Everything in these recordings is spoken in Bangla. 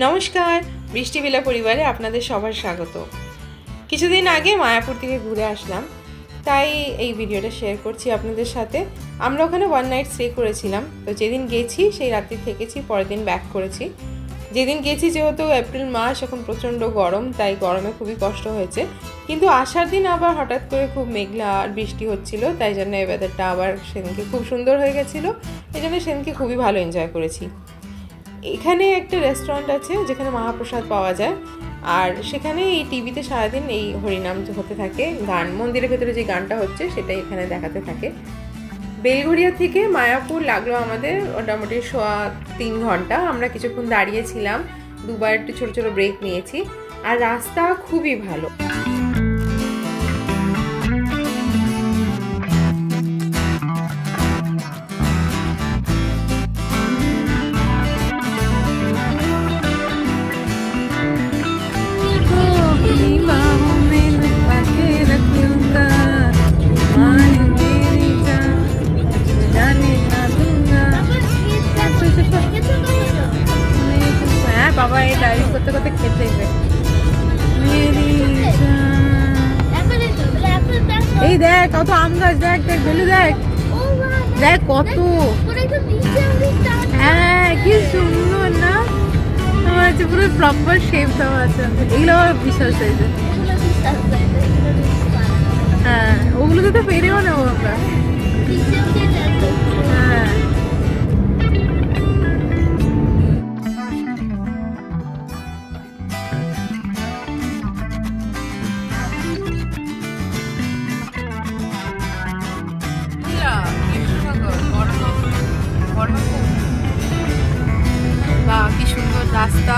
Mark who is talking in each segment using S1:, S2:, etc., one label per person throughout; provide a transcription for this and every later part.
S1: নমস্কার, বৃষ্টিবেলা পরিবারে আপনাদের সবার স্বাগত। কিছুদিন আগে মায়াপুর থেকে ঘুরে আসলাম, তাই এই ভিডিওটা শেয়ার করছি আপনাদের সাথে। আমরা ওখানে ওয়ান নাইট স্টে করেছিলাম। তো যেদিন গেছি সেই রাত্রি থেকেছি, পরের দিন ব্যাক করেছি। যেদিন গেছি যেহেতু এপ্রিল মাস, এখন প্রচণ্ড গরম, তাই গরমে খুবই কষ্ট হয়েছে। কিন্তু আসার দিন আবার হঠাৎ করে খুব মেঘলা আর বৃষ্টি হচ্ছিল, তাই জন্য এই ওয়েদারটা আবার সেদিনকে খুব সুন্দর হয়ে গেছিলো। এই জন্য সেদিনকে খুবই ভালো এনজয় করেছি। এখানে একটা রেস্টুরেন্ট আছে যেখানে মহাপ্রসাদ পাওয়া যায়, আর সেখানে এই টিভিতে সারাদিন এই হরিনাম হতে থাকে, গান, মন্দিরের ভেতরে যে গানটা হচ্ছে সেটাই এখানে দেখাতে থাকে। বেলঘরিয়া থেকে মায়াপুর লাগলো আমাদের মোটামুটি 3 ঘন্টা। আমরা কিছুক্ষণ দাঁড়িয়েছিলাম, দুবার একটু ছোটো ছোটো ব্রেক নিয়েছি, আর রাস্তা খুবই ভালো। বাবা এই ডাইভ করতে করতে খেতে এই দেখ কত আম গাছ, দেখ দেখ বেলু, দেখ দেখ কত, হ্যাঁ কি সুন্দর না, আমার হচ্ছে পুরো প্রপার শেপ দেওয়া আছে। এগুলো আমার বিশাল সাইজের, হ্যাঁ ওগুলোতে তো পেরেও নেবো আমরা। হ্যাঁ কি সুন্দর রাস্তা,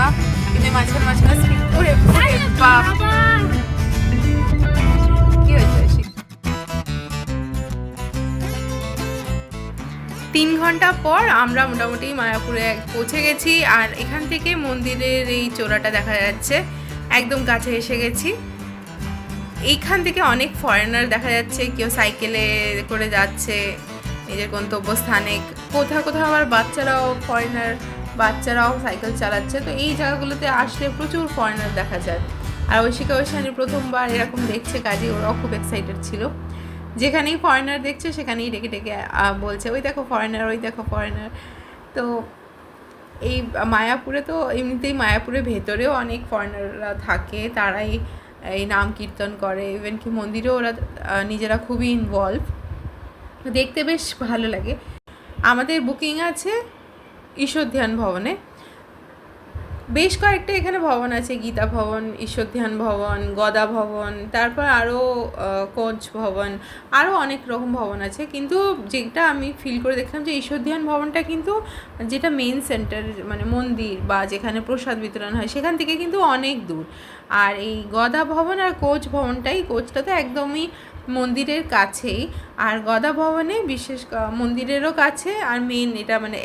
S1: কিন্তু মাঝখানে মাঝখানে স্লিপ করে কি হয়েছে। 3 ঘন্টা পর আমরা মোটামুটি মায়াপুরে পৌঁছে গেছি, আর এখান থেকে মন্দিরের এই চূড়াটা দেখা যাচ্ছে, একদম কাছে এসে গেছি। এইখান থেকে অনেক ফরেনার দেখা যাচ্ছে, কেউ সাইকেলে করে যাচ্ছে নিজের গন্তব্যস্থানে, কোথাও কোথাও আবার বাচ্চারাও সাইকেল চালাচ্ছে। তো এই জায়গাগুলোতে আসলে প্রচুর ফরেনার দেখা যায়। আর ঐশিকা ঐশানী প্রথমবার এরকম দেখছে, কাজে ওরাও খুব এক্সাইটেড ছিল। যেখানেই ফরেনার দেখছে সেখানেই ডেকে ডেকে বলছে ওই দেখো ফরেনার, ওই দেখো ফরেনার। তো এই মায়াপুরে তো এমনিতেই মায়াপুরের ভেতরেও অনেক ফরেনাররা থাকে, তারাই এই নাম কীর্তন করে, ইভেন কি মন্দিরেও ওরা নিজেরা খুবই ইনভলভ, দেখতে বেশ ভালো লাগে। আমাদের বুকিং আছে ঈশ্বর ধ্যান ভবনে। বেশ কয়েকটা এখানে ভবন আছে, গীতা ভবন, ঈশ্বর ধ্যান ভবন, গদা ভবন, তারপর আরও কোচ ভবন, আরও অনেক রকম ভবন আছে। কিন্তু যেটা আমি ফিল করে দেখলাম যে ঈশ্বর ধ্যান ভবনটা কিন্তু যেটা মেন সেন্টার মানে মন্দির বা যেখানে প্রসাদ বিতরণ হয় সেখান থেকে কিন্তু অনেক দূর। আর এই গদা ভবন আর কোচ ভবনটাই, কোচটা তো একদমই মন্দিরের কাছেই, আর গদা ভবনে বিশেষ মন্দিরেরও কাছে, আর মেন এটা মানে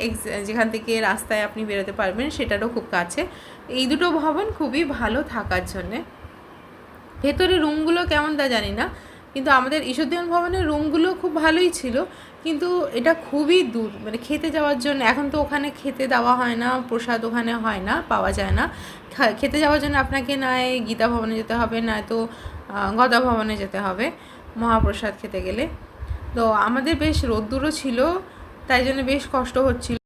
S1: যেখান থেকে রাস্তায় আপনি বেরোতে পারবেন সেটারও খুব কাছে। এই দুটো ভবন খুবই ভালো থাকার জন্যে। ভেতরে রুমগুলো কেমন তা জানি না, কিন্তু আমাদের ঈশ্বরধ্যান ভবনের রুমগুলো খুব ভালোই ছিল, কিন্তু এটা খুবই দূর মানে খেতে যাওয়ার জন্য। এখন তো ওখানে খেতে দেওয়া হয় না, প্রসাদ ওখানে হয় না, পাওয়া যায় না। খেতে যাওয়ার জন্য আপনাকে নয় গীতা ভবনে যেতে হবে, না তো গদা ভবনে যেতে হবে মহাপ্রসাদ খেতে গেলে। তো আমাদের বেশ রোদ্দুরও ছিল, তাই জন্য বেশ কষ্ট হচ্ছিল।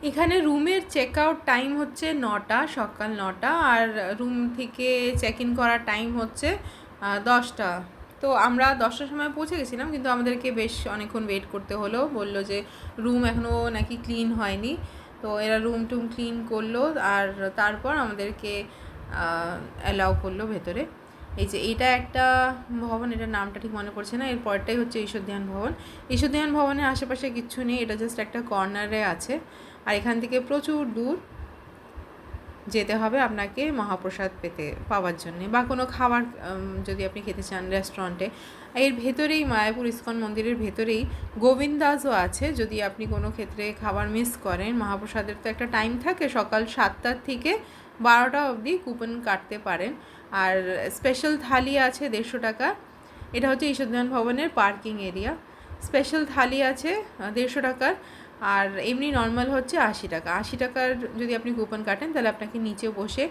S1: এখানে রুমের চেক আউট টাইম হচ্ছে 9টা, সকাল 9টা, আর রুম থেকে চেক ইন করার টাইম হচ্ছে 10টা। তো আমরা 10টার সময় পৌঁছে গেছিলাম, কিন্তু আমাদেরকে বেশ অনেকক্ষণ ওয়েট করতে হলো। বললো যে রুম এখনও নাকি ক্লিন হয়নি। তো এরা রুম টুম ক্লিন করলো, আর তারপর আমাদেরকে অ্যালাউ করলো ভেতরে। এই যে এটা একটা ভবন, এটার নামটা ঠিক মনে পড়ছে না। এর পরটাই হচ্ছে ঈশ্বর ধ্যান ভবন। ঈশ্বর ধ্যান ভবনের আশেপাশে কিচ্ছু নেই, এটা জাস্ট একটা কর্নারে আছে, আর এখান থেকে প্রচুর দূর যেতে হবে আপনাকে মহাপ্রসাদ পাওয়ার জন্য, বা কোনো খাবার যদি আপনি খেতে চান রেস্টুরেন্টে। এর ভেতরেই মায়াপুর ইস্কন মন্দিরের ভেতরেই গোবিন্দাসও আছে, যদি আপনি কোনো ক্ষেত্রে খাবার মিস করেন। মহাপ্রসাদের তো একটা টাইম থাকে, সকাল 7টা থেকে 12টা অবধি কুপন কাটতে পারেন। আর স্পেশাল থালি আছে 150 টাকা। এটা হচ্ছে ঈশ্বরধ্যান ভবনের পার্কিং এরিয়া। স্পেশাল থালি আছে 150 টাকার, আর এমনি নর্মাল হচ্ছে 80 টাকা। 80 টাকার যদি আপনি কুপন কাটেন তাহলে আপনাকে নিচে বসে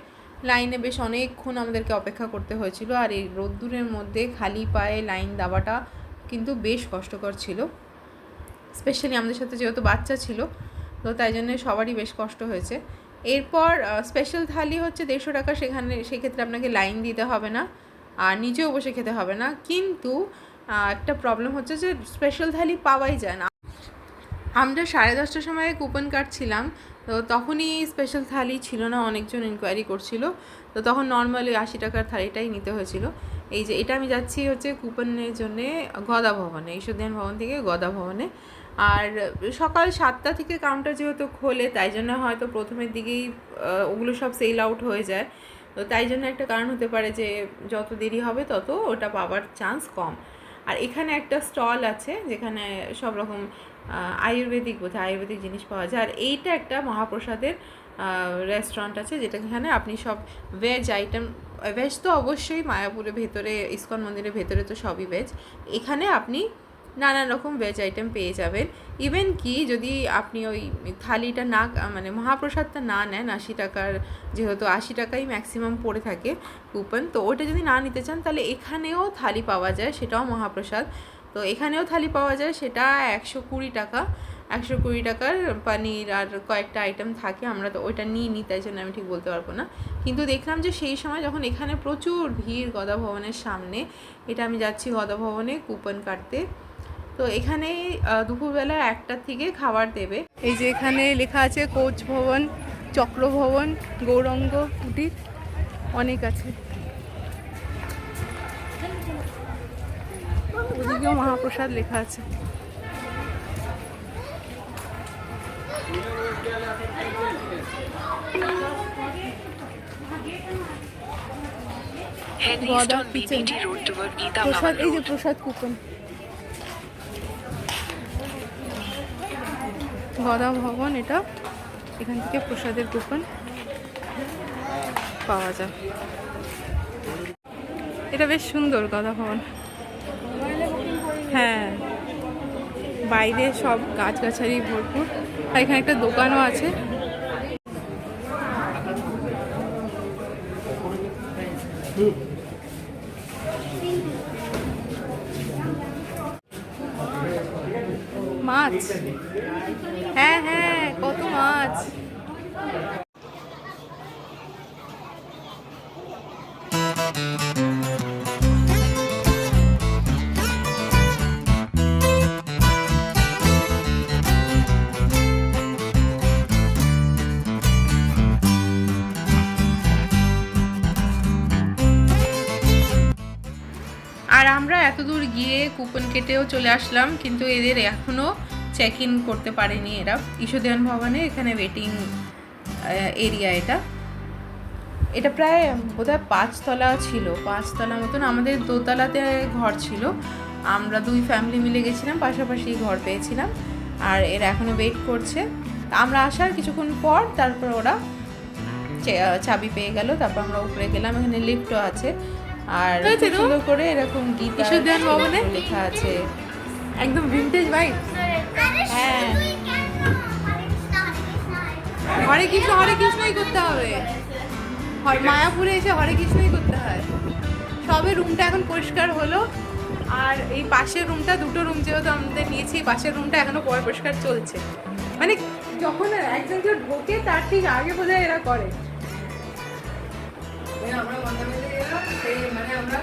S1: লাইনে বেশ অনেকক্ষণ আমাদেরকে অপেক্ষা করতে হয়েছিল। আর এই রোদ্দুরের মধ্যে খালি পায়ে লাইন দেওয়াটা কিন্তু বেশ কষ্টকর ছিল, স্পেশালি আমাদের সাথে যেহেতু বাচ্চা ছিল, তো তাই জন্য সবারই বেশ কষ্ট হয়েছে। এরপর স্পেশাল থালি হচ্ছে 150 টাকা, সেখানে সেক্ষেত্রে আপনাকে লাইন দিতে হবে না আর নিচেও বসে খেতে হবে না। কিন্তু একটা প্রবলেম হচ্ছে যে স্পেশাল থালি পাওয়াই যায় না। আমরা 10:30টার সময় কুপন কাটছিলাম, তো তখনই স্পেশাল থালি ছিল না, অনেকজন ইনকোয়ারি করছিল, তো তখন নর্মালি 80 টাকার থালিটাই নিতে হয়েছিল। এই যে এটা আমি যাচ্ছি হচ্ছে কুপনের জন্যে গদা ভবনে, ঈশ্বরধ্যান ভবন থেকে গদা ভবনে। আর সকাল 7টা থেকে কাউন্টার যেহেতু খোলে, তাই জন্য হয়তো প্রথমের দিকেই ওগুলো সব সেল আউট হয়ে যায়, তো তাই জন্য একটা কারণ হতে পারে যে যত দেরি হবে তত ওটা পাওয়ার চান্স কম। আর এখানে একটা স্টল আছে যেখানে সব রকম আয়ুর্বেদিক জিনিস পাওয়া যায়। আর এইটা একটা মহাপ্রসাদের রেস্টুরেন্ট আছে, যেটা এখানে আপনি সব ভেজ আইটেম, ভেজ তো অবশ্যই মায়াপুরের ভেতরে ইসকন মন্দিরের ভেতরে তো সবই ভেজ, এখানে আপনি নানান রকম ভেজ আইটেম পেয়ে যাবেন। ইভেন কি যদি আপনি ওই থালিটা না মানে মহাপ্রসাদটা না নেন 80 টাকার, যেহেতু 80 টাকাই ম্যাক্সিমাম পড়ে থাকে কুপন, তো ওটা যদি না নিতে চান তাহলে এখানেও থালি পাওয়া যায়, সেটাও মহাপ্রসাদ। তো এখানেও থালি পাওয়া যায়, সেটা 120 টাকা। 120 টাকার পনির আর কয়েকটা আইটেম থাকে, আমরা তো ওইটা নিই, তাই জন্য আমি ঠিক বলতে পারবো না। কিন্তু দেখলাম যে সেই সময় যখন এখানে প্রচুর ভিড় গদা ভবনের সামনে, এটা আমি যাচ্ছি গদা ভবনে কুপন কাটতে, তো এখানে দুপুরবেলা 1টার থেকে খাবার দেবে। এই যে এখানে লেখা আছে কোচ ভবন, চক্র ভবন, গৌরঙ্গ কুটির, অনেক আছে। ওদিকেও মহাপ্রসাদ লেখা আছে। প্রসাদ, এই যে প্রসাদ কুপন, গদা ভবন, এটা এখান থেকে প্রসাদের কুপন পাওয়া যায়। এটা বেশ সুন্দর গদা ভবন। হ্যাঁ, বাইরে সব গাছগাছালি ভরপুর, আর এখানে একটা দোকানও আছে। মাছ, হ্যাঁ হ্যাঁ, কত মাছ। আর আমরা এত দূর গিয়ে কুপন কেটেও চলে আসলাম, কিন্তু এদের এখনও চেক ইন করতে পারেনি এরা। ঈশ্বরধ্যান ভবনে এখানে ওয়েটিং এরিয়া, এটা প্রায় বোধহয় 5 তলা ছিল, 5 তলা মতন। আমাদের দোতলাতে ঘর ছিল, আমরা 2 ফ্যামিলি মিলে গেছিলাম, পাশাপাশি ঘর পেয়েছিলাম। আর এরা এখনও ওয়েট করছে। আমরা আসার কিছুক্ষণ পর তারপর ওরা চাবি পেয়ে গেল, তারপর আমরা উপরে গেলাম। এখানে লিফটও আছে, আর সুন্দর করে এরকম গীতা ঈশ্বরধ্যান ভবনে লেখা আছে, একদম ভিন্টেজ ভাইব। হ্যাঁ, হরে কৃষ্ণ, হরে কৃষ্ণই করতে হবে, মায়াপুরে এসে হরে কৃষ্ণই করতে হয়। সবে রুমটা এখন পরিষ্কার হলো, আর এই পাশের রুমটা, 2টো রুম যেহেতু আমাদের নিয়েছি, পাশের রুমটা এখনো পরিষ্কার চলছে। মানে যখন একজন কেউ ঢোকে তার ঠিক আগে বোধহয় এরা করে। আমরা মানে আমরা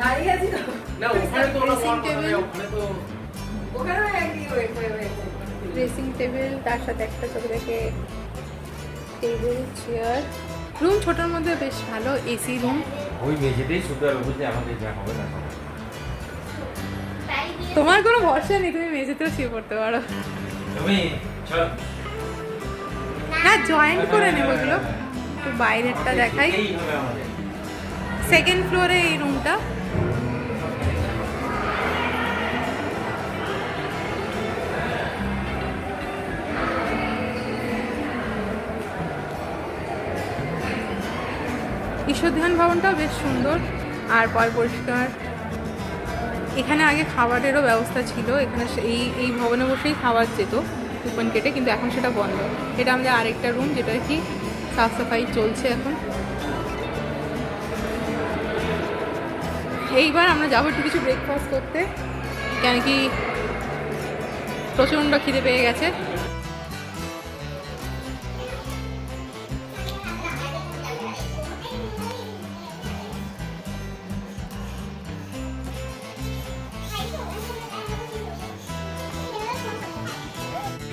S1: দাঁড়িয়ে আছি তো, না ওখানে তো ওখানে ড্রেসিং টেবিল, তার সাথে একটা ছোট দেখে টেবিল, চেয়ার। রুম ছোটোর মধ্যে বেশ ভালো, এসি রুম। ওই মেঝেতেই শুতে হবে, বুঝলি, আমাদের যা হবে না। তোমার কোনো ভরসা নেই, তুমি মেঝেতেও শুয়ে পড়তে পারো। তুমি না, জয়েন্ট করে নেবো এগুলো। তো বাইরেরটা দেখাই, 2nd ফ্লোরে এই রুমটা। ঈশ্বরধ্যান ভবনটাও বেশ সুন্দর আর পরিষ্কার। এখানে আগে খাবারেরও ব্যবস্থা ছিল, এখানে এই ভবনে বসেই খাবার যেত, কুপন কেটে, কিন্তু এখন সেটা বন্ধ। এটা আমাদের আরেকটা রুম, যেটা কি সাফ সাফাই চলছে এখন। এইবার আমরা যাবো একটু কিছু ব্রেকফাস্ট করতে, কেন কি প্রচণ্ড খিদে পেয়ে গেছে।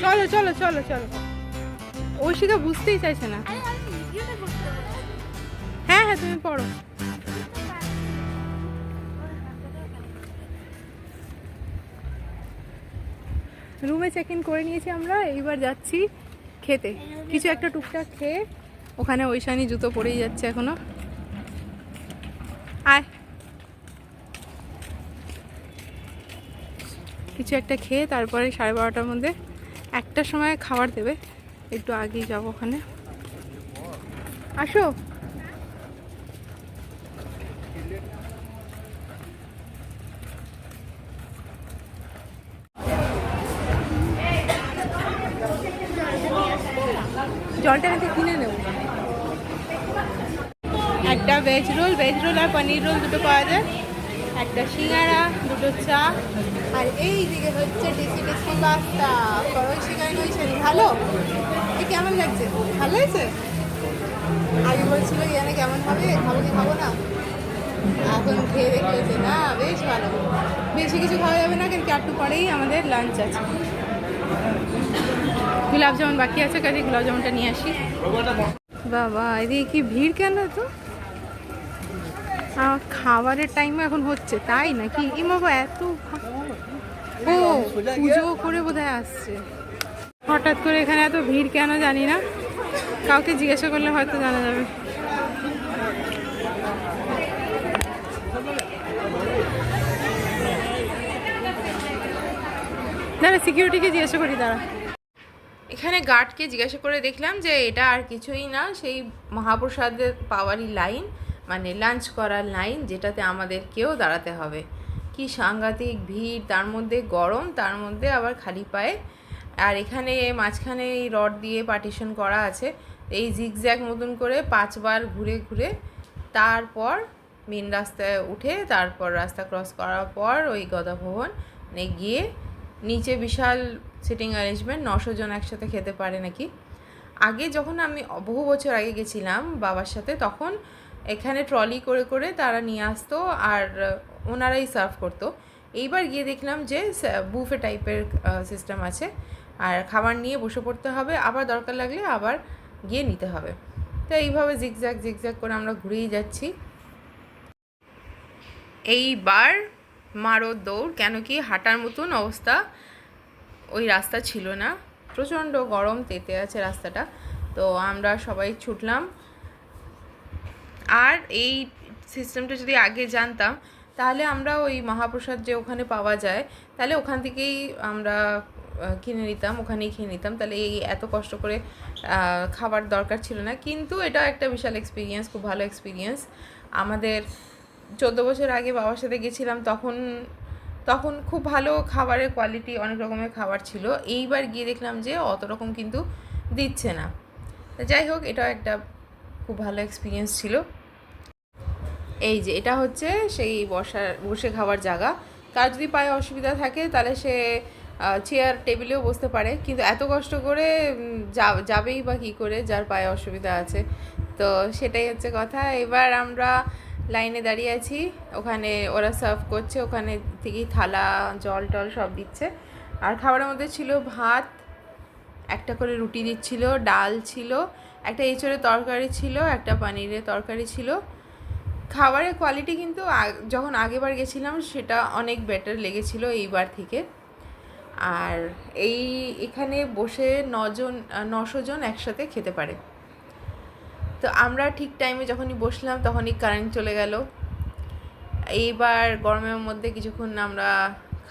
S1: চলো চলো চলো চলো, ঐশিকা বুঝতেই চাইছে না। হ্যাঁ হ্যাঁ, তুমি পড়ো। রুমে চেক ইন করে নিয়েছি আমরা, এইবার যাচ্ছি খেতে কিছু একটা টুকটাক খেয়ে। ওখানে ঐশানি জুতো পরেই যাচ্ছে এখনো। আয়, কিছু একটা খেয়ে তারপরে 12:30টার মধ্যে, একটার সময় খাবার দেবে, একটু আগেই যাবো ওখানে। আসো। জলটা এখান থেকে কিনে নেব। একটা ভেজ রোল আর পনির রোল দুটো পাওয়া যায়, একটা সিঙ্গারা, দুটো চা, আর এই দিকে হচ্ছে টেস্টি টেস্টি পাস্তা। ভালো, এই কেমন লাগছে? ভালো হয়েছে? আগে বলছিল এখানে কেমন হবে, খাবো কি খাবো না, এখন খেয়ে দেখেছে না বেশ ভালো। বেশি কিছু খাওয়া যাবে না, কিন্তু একটু পরেই আমাদের লাঞ্চ আছে। গোলাপ জামুন বাকি আছে, কাজে গোলাপ জামুনটা নিয়ে আসি। বাবা, এদিকে কি ভিড় কেন তো? খাবারের টাইমও এখন হচ্ছে, তাই নাকি? ই বাবা, এত ও পুজো করে বোধহয় আসছে। হঠাৎ করে এখানে এত ভিড় কেন জানি না, কাউকে জিজ্ঞাসা করলে হয়তো জানা যাবে। দাঁড়া, সিকিউরিটিকে জিজ্ঞাসা করি, দাঁড়া। এখানে গার্ডকে জিজ্ঞাসা করে দেখলাম যে এটা আর কিছুই না, সেই মহাপ্রসাদের পাওয়ারই লাইন, মানে লাঞ্চ করার লাইন, যেটাতে আমাদেরকেও দাঁড়াতে হবে। কি সাংঘাতিক ভিড়, তার মধ্যে গরম, তার মধ্যে আবার খালি পায়ে। আর এখানে মাঝখানে এই রড দিয়ে পার্টিশন করা আছে, এই জিগজ্যাগ মতন করে 5 বার ঘুরে ঘুরে তারপর মেন রাস্তায় উঠে, তারপর রাস্তা ক্রস করার পর ওই গদা ভবন গিয়ে নিচে বিশাল সিটিং অ্যারেঞ্জমেন্ট, 900 জন একসাথে খেতে পারে নাকি। আগে যখন আমি বহু বছর আগে গেছিলাম বাবার সাথে, তখন এখানে ট্রলি করে করে তারা নিয়ে আসতো আর ওনারাই সার্ভ করতো। এইবার গিয়ে দেখলাম যে বুফে টাইপের সিস্টেম আছে, আর খাবার নিয়ে বসে পড়তে হবে, আবার দরকার লাগলে আবার গিয়ে নিতে হবে। তো এইভাবে জিগজ্যাগ করে আমরা ঘুরেই যাচ্ছি। এইবার মারো দৌড়, কেন কি হাঁটার মতন অবস্থা ওই রাস্তা ছিল না, প্রচণ্ড গরম, তেতে আছে রাস্তাটা। তো আমরা সবাই ছুটলাম। আর এই সিস্টেমটা যদি আগে জানতাম, তাহলে আমরা ওই মহাপ্রসাদ যে ওখানে পাওয়া যায়, তাহলে ওখান থেকেই আমরা কিনে নিতাম, ওখানেই খেয়ে নিতাম, তাহলে এই এত কষ্ট করে খাবার দরকার ছিল না। কিন্তু এটা একটা বিশাল এক্সপিরিয়েন্স, খুব ভালো এক্সপিরিয়েন্স। আমাদের 14 বছর আগে বাবার সাথে গেছিলাম, তখন খুব ভালো খাবারের কোয়ালিটি, অনেক রকমের খাবার ছিল। এইবার গিয়ে দেখলাম যে অত রকম কিন্তু দিচ্ছে না। যাই হোক, এটাও একটা খুব ভালো এক্সপিরিয়েন্স ছিল। এই যে এটা হচ্ছে সেই বসে খাওয়ার জায়গা। কার যদি পায়ে অসুবিধা থাকে তাহলে সে চেয়ার টেবিলেও বসতে পারে, কিন্তু এত কষ্ট করে যাবেই বা কী করে যার পায়ে অসুবিধা আছে। তো সেটাই হচ্ছে কথা। এবার আমরা লাইনে দাঁড়িয়ে আছি, ওখানে ওরা সার্ভ করছে, ওখানে থেকেই থালা, জল টল সব দিচ্ছে। আর খাবারের মধ্যে ছিল ভাত, একটা করে রুটি দিচ্ছিল, ডাল ছিল, একটা এঁচোড়ের তরকারি ছিল, একটা পনিরের তরকারি ছিল। খাবারের কোয়ালিটি কিন্তু যখন আগেবার গেছিলাম সেটা অনেক বেটার লেগেছিল এইবার থেকে। আর এখানে বসে 900 জন একসাথে খেতে পারে। তো আমরা ঠিক টাইমে যখনই বসলাম তখনই কারেন্ট চলে গেল। এইবার গরমের মধ্যে কিছুক্ষণ আমরা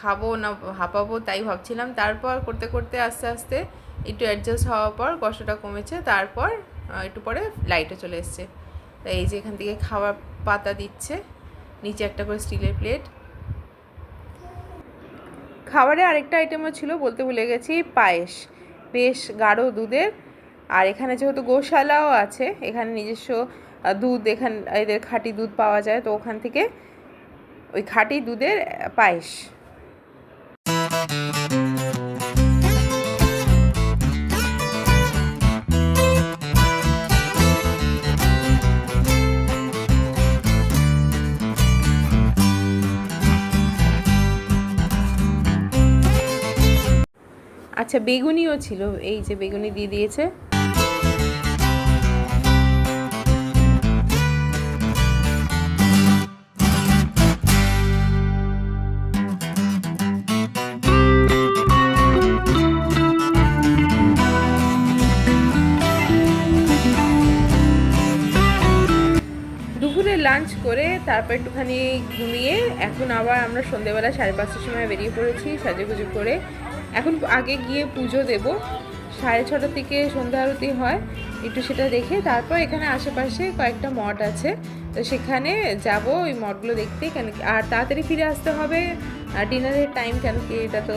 S1: খাবো না হাঁপাবো তাই ভাবছিলাম, তারপর করতে করতে আস্তে আস্তে একটু অ্যাডজাস্ট হওয়ার পর কষ্টটা কমেছে, তারপর একটু পরে লাইটও চলে এসছে। তাই এই যে এখান থেকে খাবার পাতা দিচ্ছে, নিচে একটা করে স্টিলের প্লেট। খাবারে আরেকটা আইটেমও ছিল, বলতে ভুলে গেছি, পায়েস। বেশ গাঢ় দুধের। আর এখানে যেহেতু গোশালাও আছে, এখানে নিজস্ব দুধ, এখানে এদের খাঁটি দুধ পাওয়া যায়, তো ওখান থেকে ওই খাঁটি দুধের পায়েস। আচ্ছা, বেগুনিও ছিল, এই যে বেগুনি দিয়ে দিয়েছে। দুপুরে লাঞ্চ করে তারপর একটুখানি ঘুমিয়ে এখন আবার আমরা সন্ধ্যেবেলা 5:30টার সময় বেরিয়ে পড়েছি সাজুগুজু করে। এখন আগে গিয়ে পুজো দেব, 6:30 থেকে সন্ধ্যা আরতি হয়, একটু সেটা দেখে তারপর এখানে আশেপাশে কয়েকটা মঠ আছে, তো সেখানে যাব ওই মঠগুলো দেখতে। কেন আর তাড়াতাড়ি ফিরে আসতে হবে ডিনারের টাইম, কেন কি এটা তো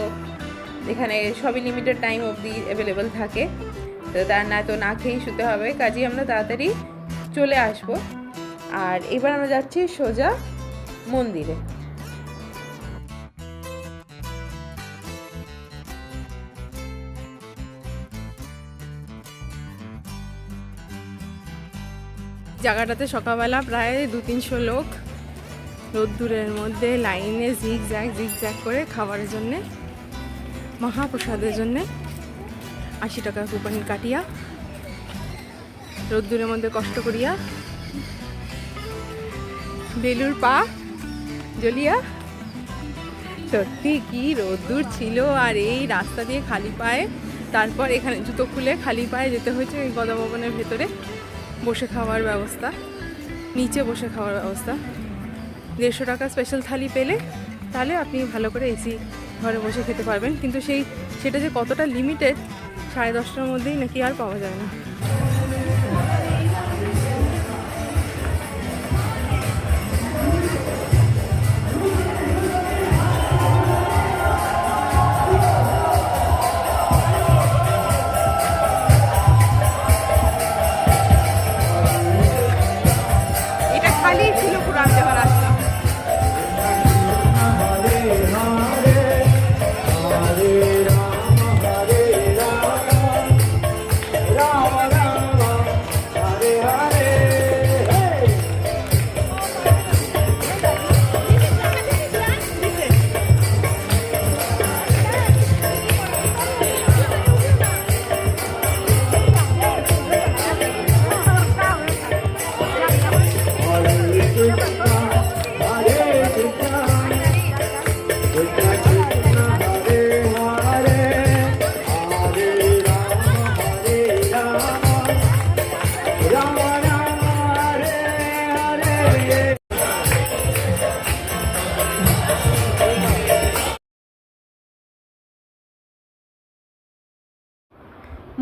S1: এখানে সবই লিমিটেড টাইম অবধি অ্যাভেলেবেল থাকে, তো তার না তো না খেয়েই শুতে হবে, কাজেই আমরা তাড়াতাড়ি চলে আসবো। আর এবার আমরা যাচ্ছি সোজা মন্দিরে। জায়গাটাতে সকালবেলা প্রায় 200-300 লোক রোদ্দুরের মধ্যে লাইনে জিগজ্যাগ করে খাবারের জন্যে, মহাপ্রসাদের জন্যে 80 টাকা কুপন কাটিয়া রোদ্দুরের মধ্যে কষ্ট করিয়া বেলুর পা জ্বলিয়া। সত্যি কি রোদ্দুর ছিল, আর এই রাস্তা দিয়ে খালি পায়ে, তারপর এখানে জুতো খুলে খালি পায়ে যেতে হয়েছে এই গদা ভবনের ভেতরে। বসে খাওয়ার ব্যবস্থা, নিচে বসে খাওয়ার ব্যবস্থা, 150 টাকা স্পেশাল থালি পেলে তাহলে আপনি ভালো করে এসি ঘরে বসে খেতে পারবেন, কিন্তু সেটা যে কতটা লিমিটেড, 10:30টার মধ্যেই নাকি আর পাওয়া যায় না।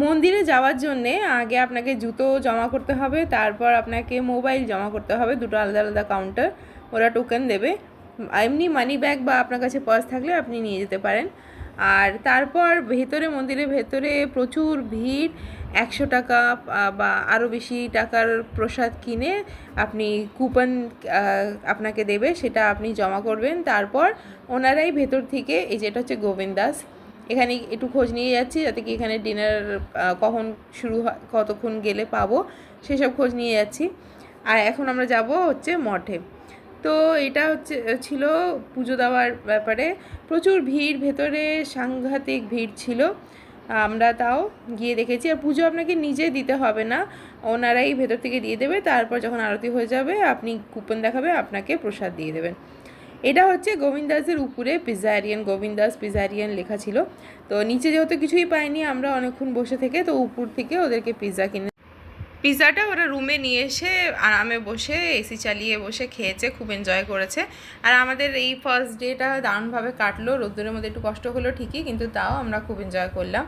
S1: মন্দিরে যাওয়ার জন্যে আগে আপনাকে জুতো জমা করতে হবে, তারপর আপনাকে মোবাইল জমা করতে হবে, দুটো আলাদা আলাদা কাউন্টার, ওরা টোকেন দেবে। এমনি মানি ব্যাগ বা আপনার কাছে পার্স থাকলে আপনি নিয়ে যেতে পারেন। আর তারপর মন্দিরের ভেতরে প্রচুর ভিড়, 100 টাকা বা আরও বেশি টাকার প্রসাদ কিনে আপনি কুপন আপনাকে দেবে, সেটা আপনি জমা করবেন। তারপর ওনারাই ভেতর থেকে, এই যেটা হচ্ছে গোবিন্দাস, এখানে একটু খোঁজ নিয়ে যাচ্ছি যাতে কি এখানে ডিনার কখন শুরু হয়, কতক্ষণ গেলে পাবো, সেসব খোঁজ নিয়ে যাচ্ছি। আর এখন আমরা যাব হচ্ছে মঠে। তো এটা ছিল পুজো দেওয়ার ব্যাপারে। প্রচুর ভিড়, ভেতরে সাংঘাতিক ভিড় ছিল, আমরা তাও গিয়ে দেখেছি। আর পুজো আপনাকে নিজে দিতে হবে না, ওনারাই ভেতর থেকে দিয়ে দেবে। তারপর যখন আরতি হয়ে যাবে আপনি কুপন দেখাবে, আপনাকে প্রসাদ দিয়ে দেবেন। এটা হচ্ছে গোবিন্দাসের উপরে গোবিন্দাস পিজারিয়ান লেখা ছিল। তো নিচে যেহেতু কিছুই পাইনি আমরা অনেকক্ষণ বসে থেকে, তো উপর থেকে ওদেরকে পিৎজা কিনে, পিৎজাটা ওরা রুমে নিয়ে এসে আরামে বসে এসি চালিয়ে বসে খেয়েছে, খুব এনজয় করেছে। আর আমাদের এই ফার্স্ট ডেটা দারুণভাবে কাটলো, রোদ্দুরের মধ্যে একটু কষ্ট হলো ঠিকই, কিন্তু তাও আমরা খুব এনজয় করলাম।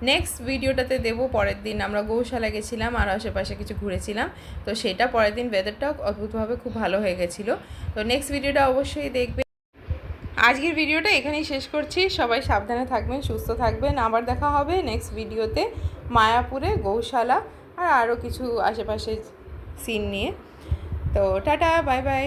S1: নেক্সট ভিডিওটাতে দেবো পরের দিন আমরা গৌশালা গেছিলাম আর আশেপাশে কিছু ঘুরেছিলাম, তো সেটা পরের দিন ওয়েদারটাও অদ্ভুতভাবে খুব ভালো হয়ে গেছিলো। তো নেক্সট ভিডিওটা অবশ্যই দেখবে। আজকের ভিডিওটা এখানেই শেষ করছি। সবাই সাবধানে থাকবেন, সুস্থ থাকবেন। আবার দেখা হবে নেক্সট ভিডিওতে মায়াপুরে গৌশালা আর আরও কিছু আশেপাশে সিন নিয়ে। তো টাটা, বাই বাই।